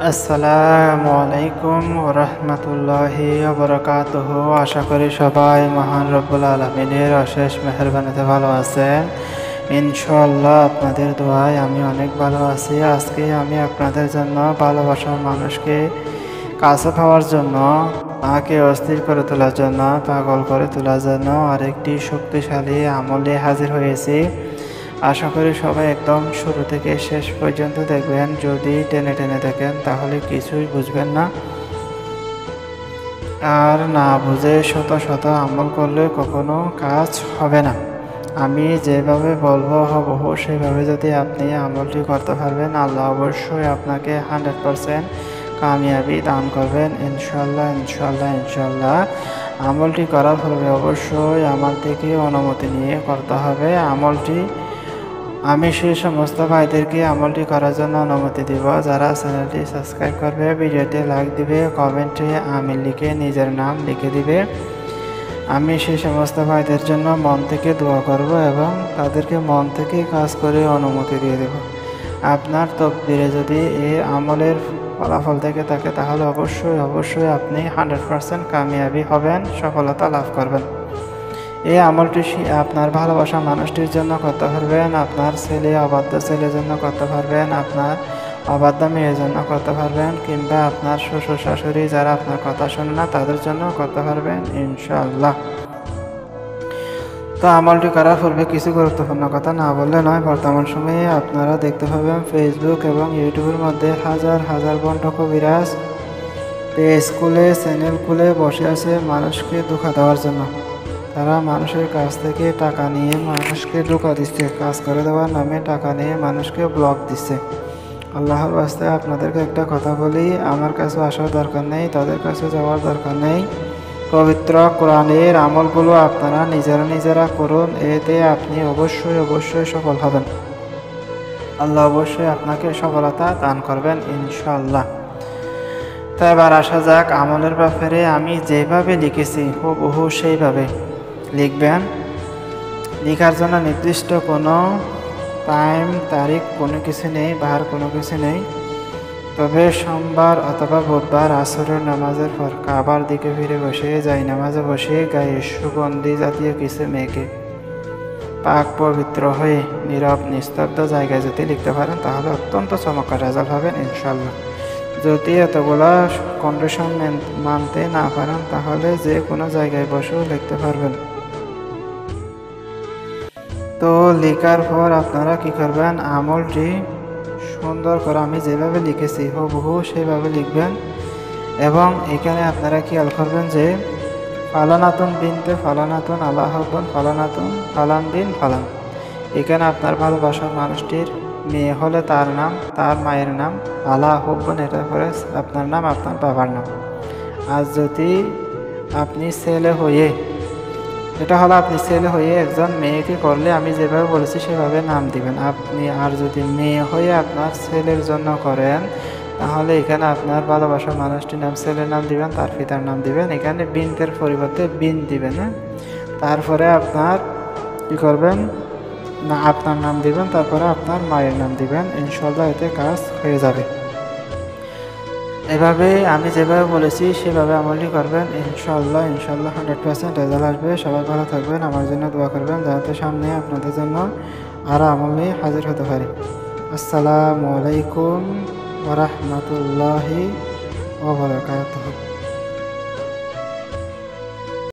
আসসালামু আলাইকুম ওরহমতুল্লাহি ওবরাকাতুহু। আশা করি সবাই মহান রব্বুল আলমিনের অশেষ মেহেরবানিতে ভালো আছেন। ইনশাআল্লাহ আপনাদের দোয়ায় আমি অনেক ভালো আছি। আজকে আমি আপনাদের জন্য ভালোবাসার মানুষকে কাছে পাওয়ার জন্য, তাকে অস্থির করে তোলার জন্য, পাগল করে তোলার জন্য আরেকটি শক্তিশালী আমলে হাজির হয়েছি। আশা করি সবাই একদম শুরু থেকে শেষ পর্যন্ত দেখবেন। যদি টেনে টেনে দেখেন তাহলে কিছুই বুঝবেন না, আর না বুঝে শত শত আমল করলে কখনো কাজ হবে না। আমি যেভাবে বলবো হুবহু সেভাবে যদি আপনি আমলটি করতে পারবেন, আল্লাহ অবশ্যই আপনাকে 100% কামিয়াবি দান করবেন ইনশাল্লাহ ইনশাল্লাহ ইনশাল্লাহ। আমলটি করার পূর্বে অবশ্যই আমার থেকে অনুমতি নিয়ে করতে হবে। আমলটি আমি সেই সমস্ত ভাইদেরকে আমলটি করার জন্য অনুমতি দিব যারা চ্যানেলটি সাবস্ক্রাইব করবে, ভিডিওতে লাইক দিবে, কমেন্টে আমি লিখে নিজের নাম লিখে দিবে। আমি সেই সমস্ত ভাইদের জন্য মন থেকে দোয়া করব এবং তাদেরকে মন থেকে কাজ করে অনুমতি দিয়ে দেব। আপনার তকদিরে যদি এই আমলের ফলাফল থেকে থাকে তাহলে অবশ্যই অবশ্যই আপনি 100% কামিয়াবি হবেন, সফলতা লাভ করবেন। এই আমলটি আপনার ভালোবাসা মানুষটির জন্য করতে পারবেন, আপনার ছেলে অবাধ্য ছেলের জন্য করতে পারবেন, আপনার অবাধ্য মেয়ের জন্য করতে পারবেন, কিংবা আপনার শ্বশুর শাশুড়ি যারা আপনার কথা শোনে না তাদের জন্য করতে পারবেন ইনশাআল্লাহ। তো আমলটি করার পূর্বে কিছু গুরুত্বপূর্ণ কথা না বললে নয়। বর্তমান সময়ে আপনারা দেখতে পাবেন ফেসবুক এবং ইউটিউবের মধ্যে হাজার হাজার বন্ড কবিরাজ পেজ খুলে চ্যানেল খুলে বসে আছে মানুষকে ধোঁকা দেওয়ার জন্য। তারা মানুষের কাছ থেকে টাকা নিয়ে মানুষকে ধোঁকা দিচ্ছে, কাজ করে দেওয়ার নামে টাকা নিয়ে মানুষকে ব্লক দিচ্ছে। আল্লাহর ওয়াস্তে আপনাদেরকে একটা কথা বলি, আমার কাছে আসার দরকার নেই, তাদের কাছে যাওয়ার দরকার নেই। পবিত্র কোরআনের আমলগুলো আপনারা নিজেরা করুন, এতে আপনি অবশ্যই অবশ্যই সফল হবেন। আল্লাহ অবশ্যই আপনাকে সফলতা দান করবেন ইনশাআল্লাহ। তো এবার আসা যাক আমলের ব্যাপারে। আমি যেভাবে লিখেছি হুবহু সেইভাবে লিখবেন। লেখার জন্য নির্দিষ্ট কোনো টাইম তারিখ কোনো কিছু নেই, বাহার কোনো কিছু নেই। তবে সোমবার অথবা বুধবার আসরের নামাজের পর কাবার দিকে ফিরে বসে যাই নামাজে বসে গায়ে সুগন্ধি জাতীয় কিছু মেখে পাক পবিত্র হয়ে নীরব নিস্তব্ধ জায়গায় যদি লিখতে পারেন তাহলে অত্যন্ত চমৎকার রেজাল্ট হবেন ইনশাল্লাহ। যদি এতগুলা কন্ডিশন মানতে না পারেন তাহলে যে কোনো জায়গায় বসেও লিখতে পারবেন। তো লেখার পর আপনারা কি করবেন, আমলটি সুন্দর করে আমি যেভাবে লিখেছি হুবহু সেভাবে লিখবেন। এবং এখানে আপনারা খেয়াল করবেন যে ফালানাতুন বিনতে ফালানাতুন আল্লাহ হব্বন ফালানাতুন ফালান বিন ফালান, এখানে আপনার ভালোবাসার মানুষটির মেয়ে হলে তার নাম, তার মায়ের নাম, আল্লাহ হব্বন এটা করে আপনার নাম, আপনার বাবার নাম। আর যদি আপনি ছেলে হয়ে, এটা হলো আপনি ছেলে হয়ে একজন মেয়েকে করলে আমি যেভাবে বলেছি সেভাবে নাম দিবেন আপনি। আর যদি মেয়ে হয়ে আপনার ছেলের জন্য করেন তাহলে এখানে আপনার ভালোবাসার মানুষটির নাম, ছেলের নাম দিবেন, তার পিতার নাম দিবেন। এখানে বিনতের পরিবর্তে বিন দিবেন। তারপরে আপনার কি করবেন না, আপনার নাম দিবেন, তারপরে আপনার মায়ের নাম দিবেন। ইনশাআল্লাহ এতে কাজ হয়ে যাবে। এভাবে আমি যেভাবে বলেছি সেভাবে আমলটি করবেন ইনশাআল্লাহ ইনশাআল্লাহ 100% রেজাল্ট আসবে। সবাই ভালো থাকবেন, আমার জন্য দোয়া করবেন যাতে সামনে আপনাদের জন্য আরও আমল নিয়ে হাজির হতে পারি। আসসালামু আলাইকুম ওয়া রাহমাতুল্লাহি ওয়া বারাকাতুহু।